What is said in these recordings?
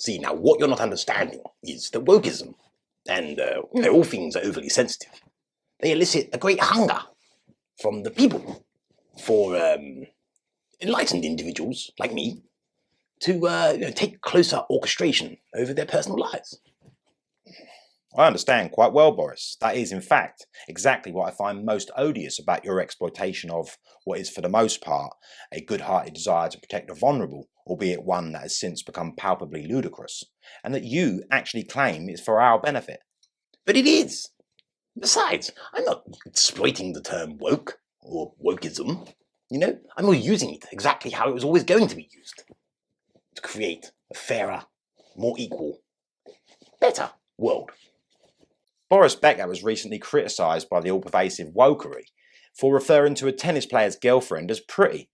See, now what you're not understanding is that wokeism and all things are overly sensitive. They elicit a great hunger from the people for enlightened individuals like me to take closer orchestration over their personal lives. I understand quite well, Boris. That is, in fact, exactly what I find most odious about your exploitation of what is, for the most part, a good-hearted desire to protect the vulnerable, albeit one that has since become palpably ludicrous, and that you actually claim is for our benefit. But it is. Besides, I'm not exploiting the term woke or wokeism. I'm more using it exactly how it was always going to be used. To create a fairer, more equal, better world. Boris Becker was recently criticised by the all-pervasive wokery for referring to a tennis player's girlfriend as pretty.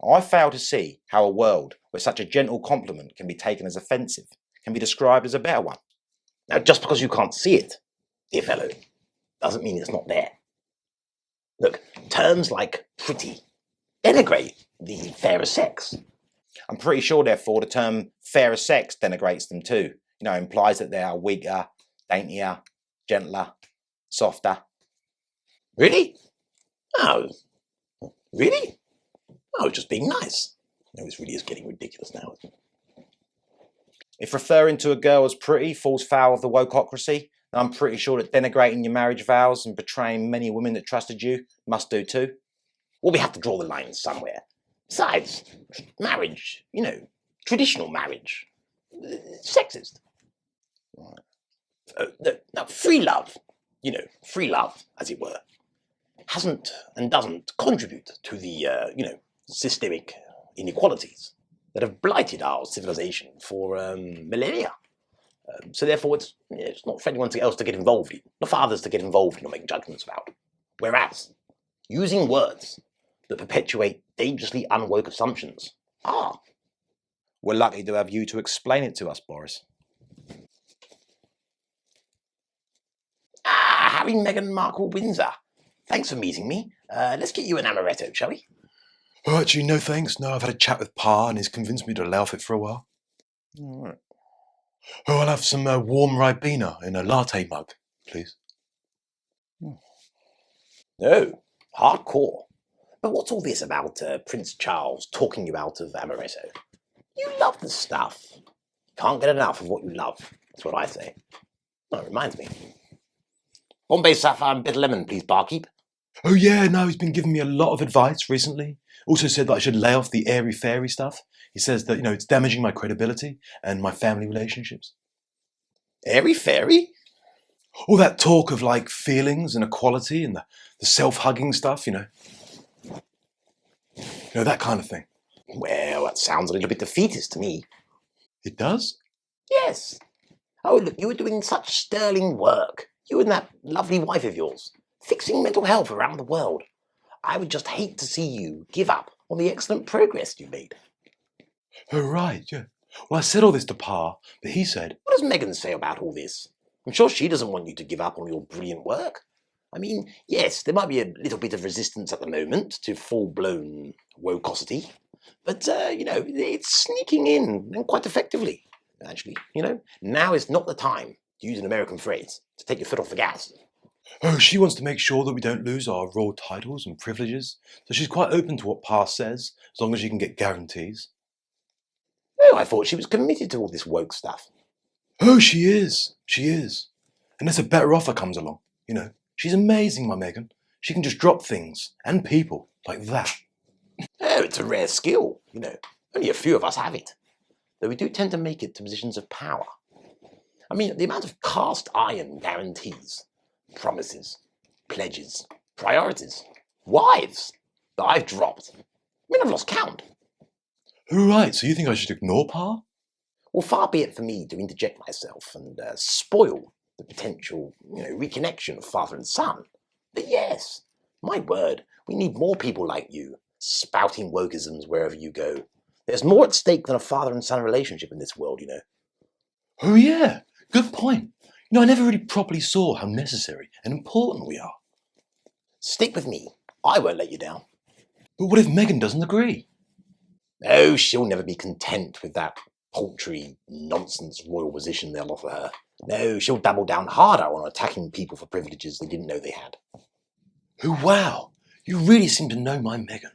I fail to see how a world where such a gentle compliment can be taken as offensive can be described as a better one. Now, just because you can't see it, dear fellow, doesn't mean it's not there. Look, terms like pretty denigrate the fairer sex. I'm pretty sure, therefore, the term fairer sex denigrates them too. Implies that they are weaker, daintier, gentler, softer. Really? Oh, really? Oh, just being nice. No, this really is getting ridiculous now, isn't it? If referring to a girl as pretty falls foul of the wokeocracy, then I'm pretty sure that denigrating your marriage vows and betraying many women that trusted you must do too. Well, we have to draw the line somewhere. Besides, marriage, traditional marriage, sexist. Now, free love, as it were, hasn't and doesn't contribute to the, systemic inequalities that have blighted our civilization for millennia. So therefore, it's not for anyone else to get involved in, not for others to get involved in or make judgments about. Whereas, using words that perpetuate dangerously unwoke assumptions are. We're lucky to have you to explain it to us, Boris. Harry, Meghan, Markle, Windsor. Thanks for meeting me. Let's get you an amaretto, shall we? Oh, actually, no thanks. No, I've had a chat with Pa and he's convinced me to lay off it for a while. All right. Oh, I'll have some warm Ribena in a latte mug, please. No, hardcore. But what's all this about Prince Charles talking about of amaretto? You love the stuff. Can't get enough of what you love. That's what I say. Oh, it reminds me. Bombay Sapphire and Bitter Lemon, please, barkeep. Oh yeah, no, he's been giving me a lot of advice recently. Also said that I should lay off the airy-fairy stuff. He says that, it's damaging my credibility and my family relationships. Airy-fairy? All that talk of, feelings and equality and the self-hugging stuff, that kind of thing. Well, that sounds a little bit defeatist to me. It does? Yes. Oh, look, you were doing such sterling work. You and that lovely wife of yours, fixing mental health around the world. I would just hate to see you give up on the excellent progress you made. Oh, right, yeah. Well, I said all this to Pa, but he said... What does Meghan say about all this? I'm sure she doesn't want you to give up on your brilliant work. I mean, yes, there might be a little bit of resistance at the moment to full-blown wokosity, but, it's sneaking in, and quite effectively, actually. Now is not the time, to use an American phrase, to take your foot off the gas. Oh, she wants to make sure that we don't lose our royal titles and privileges, so she's quite open to what Pa says, as long as she can get guarantees. Oh, I thought she was committed to all this woke stuff. Oh, she is. She is. Unless a better offer comes along, She's amazing, my Meghan. She can just drop things, and people, like that. Oh, it's a rare skill, Only a few of us have it. Though we do tend to make it to positions of power. I mean, the amount of cast iron guarantees, promises, pledges, priorities, wives that I've dropped. I've lost count. Oh, right, so you think I should ignore Pa? Well, far be it for me to interject myself and spoil the potential, reconnection of father and son. But yes, my word, we need more people like you, spouting wokeisms wherever you go. There's more at stake than a father and son relationship in this world, Oh, yeah, good point. I never really properly saw how necessary and important we are. Stick with me. I won't let you down. But what if Meghan doesn't agree? Oh, she'll never be content with that paltry nonsense royal position they'll offer her. No, she'll double down harder on attacking people for privileges they didn't know they had. Oh, wow. You really seem to know my Meghan.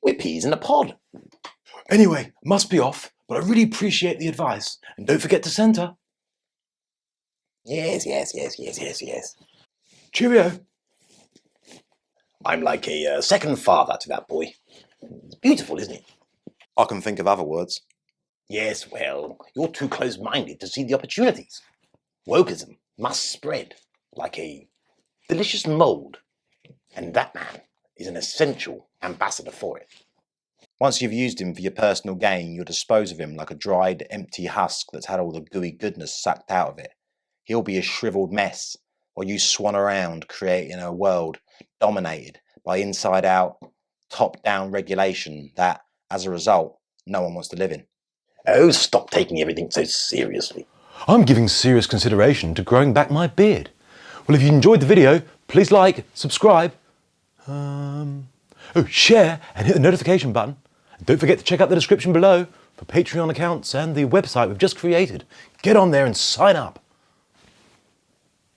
We're peas in a pod. Anyway, must be off, but I really appreciate the advice. And don't forget to centre. Yes. Cheerio. I'm like a second father to that boy. It's beautiful, isn't it? I can think of other words. Yes, well, you're too close-minded to see the opportunities. Wokeism must spread like a delicious mould, and that man is an essential ambassador for it. Once you've used him for your personal gain, you'll dispose of him like a dried, empty husk that's had all the gooey goodness sucked out of it. He'll be a shriveled mess, while you swan around creating a world dominated by inside-out, top-down regulation that, as a result, no one wants to live in. Oh, stop taking everything so seriously. I'm giving serious consideration to growing back my beard. Well, if you enjoyed the video, please like, subscribe, share and hit the notification button. And don't forget to check out the description below for Patreon accounts and the website we've just created. Get on there and sign up.